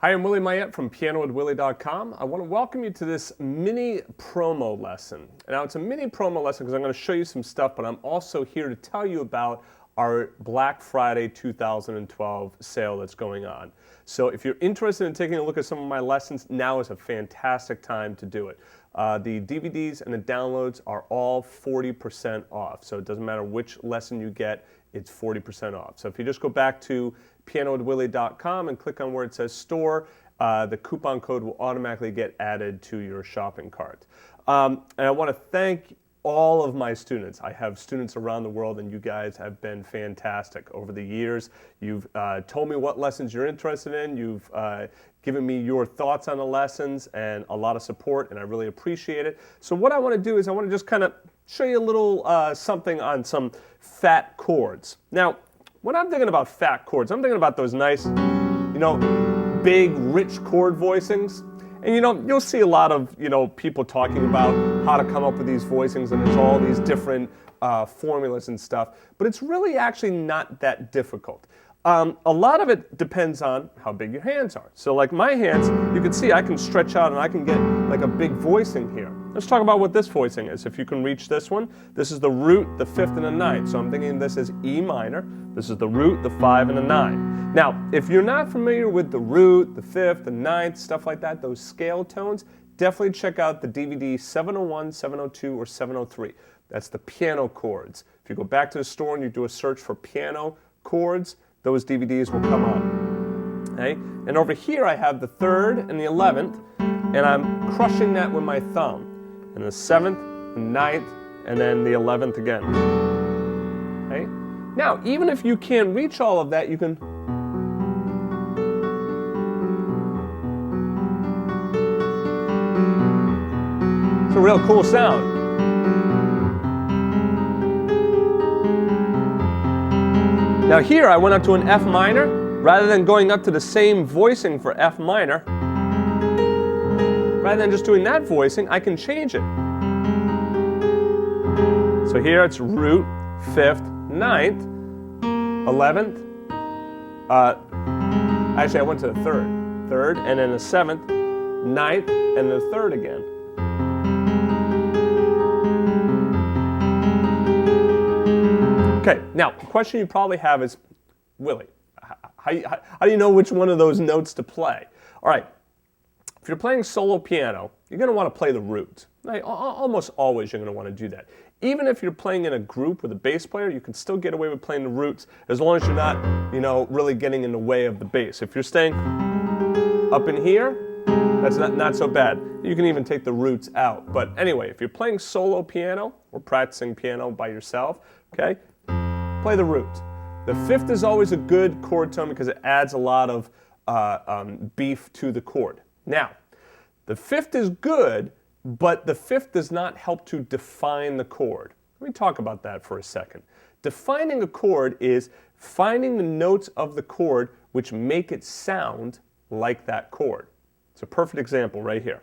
Hi, I'm Willie Mayette from PianoWithWillie.com. I want to welcome you to this mini promo lesson. Now, it's a mini promo lesson because I'm going to show you some stuff, but I'm also here to tell you about our Black Friday 2012 sale that's going on. So if you're interested in taking a look at some of my lessons, now is a fantastic time to do it. The DVDs and the downloads are all 40% off. So it doesn't matter which lesson you get, it's 40% off. So if you just go back to PianoWithWillie.com and click on where it says store, the coupon code will automatically get added to your shopping cart. And I want to thank all of my students. I have students around the world, and you guys have been fantastic over the years. You've told me what lessons you're interested in. You've given me your thoughts on the lessons and a lot of support, and I really appreciate it. So what I want to do is I want to just kind of show you a little something on some phat chords. Now, when I'm thinking about phat chords, I'm thinking about those nice, big, rich chord voicings. And you'll see a lot of, people talking about how to come up with these voicings, and there's all these different formulas and stuff. But it's really actually not that difficult. A lot of it depends on how big your hands are. So like my hands, you can see I can stretch out and I can get like a big voicing here. Let's talk about what this voicing is. If you can reach this one, this is the root, the fifth, and the ninth. So I'm thinking this is E minor. This is the root, the 5, and the 9. Now, if you're not familiar with the root, the fifth, the ninth, stuff like that, those scale tones, definitely check out the DVD 701, 702, or 703. That's the piano chords. If you go back to the store and you do a search for piano chords, those DVDs will come up. Okay? And over here I have the 3rd and the 11th, and I'm crushing that with my thumb. And the 7th, the 9th, and then the 11th again. Okay? Now, even if you can't reach all of that, you can it's a real cool sound. Now here I went up to an F minor. Rather than going up to the same voicing for F minor, rather than just doing that voicing, I can change it. So here it's root, 5th, 9th, 11th. Actually, I went to the 3rd, and then the 7th, 9th, and the 3rd again. Okay, now the question you probably have is, Willie, how do you know which one of those notes to play? All right, if you're playing solo piano, you're going to want to play the root. Right? Almost always you're going to want to do that. Even if you're playing in a group with a bass player, you can still get away with playing the roots as long as you're not, really getting in the way of the bass. If you're staying up in here, that's not so bad. You can even take the roots out. But anyway, if you're playing solo piano or practicing piano by yourself, okay, play the root. The 5th is always a good chord tone because it adds a lot of beef to the chord. Now, the 5th is good, but the 5th does not help to define the chord. Let me talk about that for a second. Defining a chord is finding the notes of the chord which make it sound like that chord. It's a perfect example right here.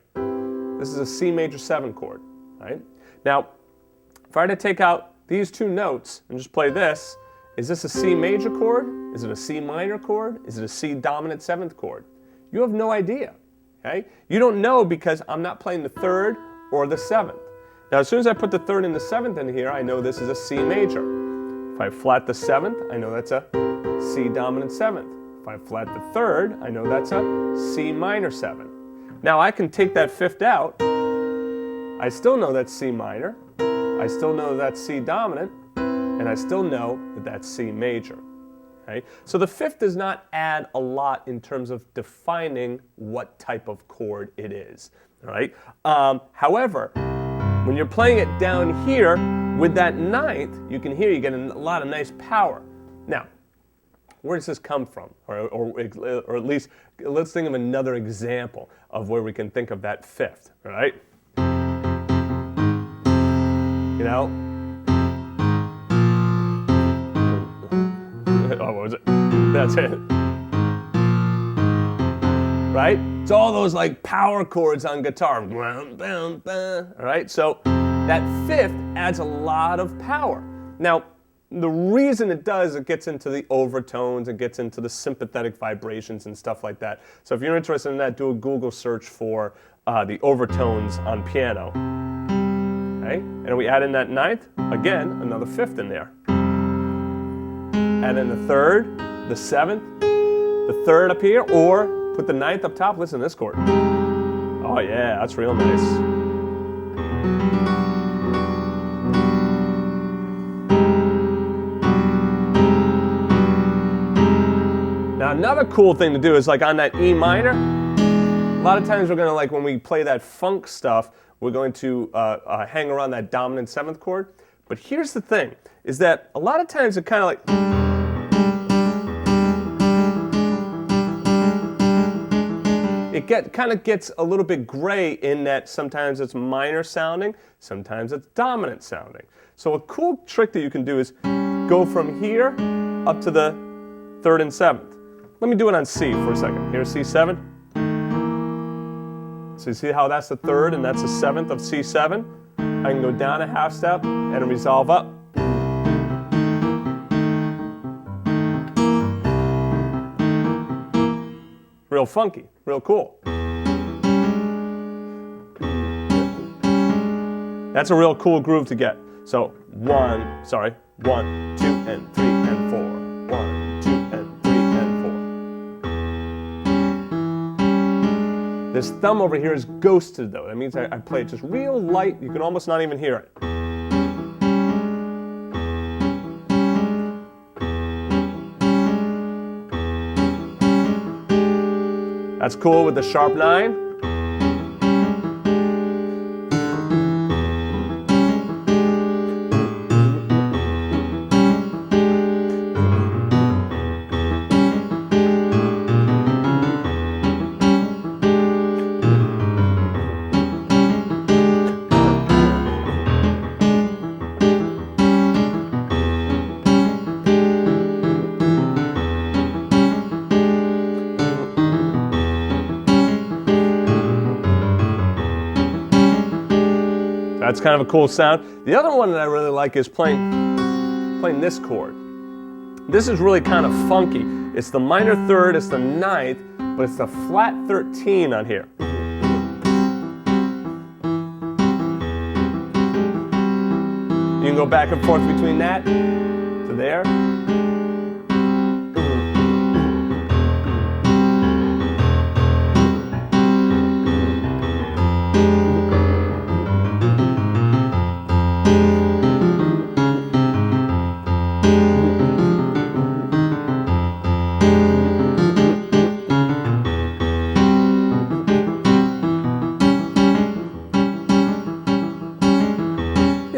This is a C major 7 chord. Right? Now, if I were to take out these two notes and just play this, is this a C major chord? Is it a C minor chord? Is it a C dominant 7th chord? You have no idea. Okay? You don't know because I'm not playing the 3rd or the 7th. Now, as soon as I put the 3rd and the 7th in here, I know this is a C major. If I flat the 7th, I know that's a C dominant 7th. If I flat the 3rd, I know that's a C minor 7. Now, I can take that 5th out. I still know that's C minor. I still know that's C dominant. And I still know that that's C major. Okay? So the 5th does not add a lot in terms of defining what type of chord it is. All right? However, when you're playing it down here with that 9th, you can hear you get a lot of nice power. Now, where does this come from? Or at least, let's think of another example of where we can think of that 5th. All right? Oh, what was it? That's it. Right? It's all those like power chords on guitar. All right? So that 5th adds a lot of power. Now, the reason it does, it gets into the overtones, it gets into the sympathetic vibrations and stuff like that. So if you're interested in that, do a Google search for the overtones on piano. Okay? And we add in that ninth, again, another fifth in there. Add in the third, the seventh, the third up here, or put the ninth up top. Listen to this chord. Oh yeah, that's real nice. Now another cool thing to do is like on that E minor, a lot of times we're going to, like when we play that funk stuff, we're going to hang around that dominant seventh chord. But here's the thing, is that a lot of times it kind of like, it kind of gets a little bit gray in that sometimes it's minor sounding, sometimes it's dominant sounding. So a cool trick that you can do is go from here up to the third and seventh. Let me do it on C for a second. Here's C7. So you see how that's the third and that's the seventh of C7? I can go down a half step and resolve up. Real funky, real cool. That's a real cool groove to get. So 1, 2 and 3 and 4. 1, 2 and 3 and 4. This thumb over here is ghosted though. That means I play it just real light. You can almost not even hear it. That's cool with the sharp 9. That's kind of a cool sound. The other one that I really like is playing this chord. This is really kind of funky. It's the minor third, it's the ninth, but it's the flat 13 on here. You can go back and forth between that to there.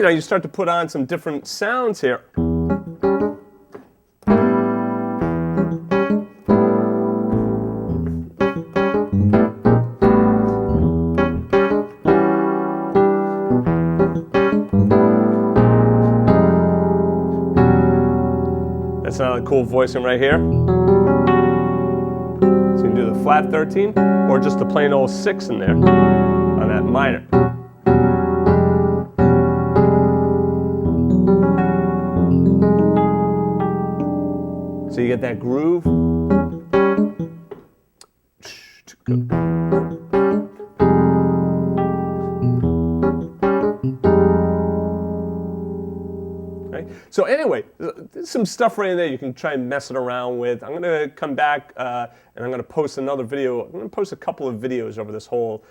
You start to put on some different sounds here. That's another cool voicing right here. So you can do the flat 13 or just the plain old 6 in there on that minor. So you get that groove. Okay. So anyway, there's some stuff right in there you can try and mess it around with. I'm going to come back and I'm going to post another video. I'm going to post a couple of videos over this whole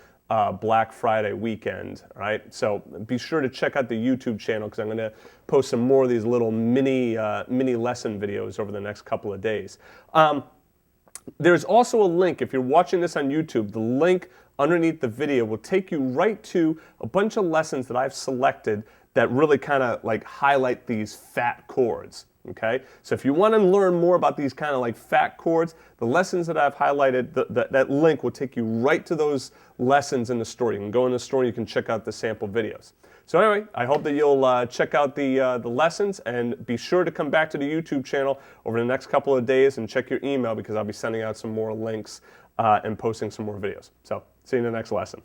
Black Friday weekend, right? So be sure to check out the YouTube channel because I'm going to post some more of these little mini lesson videos over the next couple of days. There's also a link, if you're watching this on YouTube, the link underneath the video will take you right to a bunch of lessons that I've selected that really kind of like highlight these fat chords. Okay, so if you want to learn more about these kind of like fat chords, the lessons that I've highlighted, that link will take you right to those lessons in the store. You can go in the store and you can check out the sample videos. So anyway, I hope that you'll check out the lessons and be sure to come back to the YouTube channel over the next couple of days and check your email because I'll be sending out some more links and posting some more videos. So see you in the next lesson.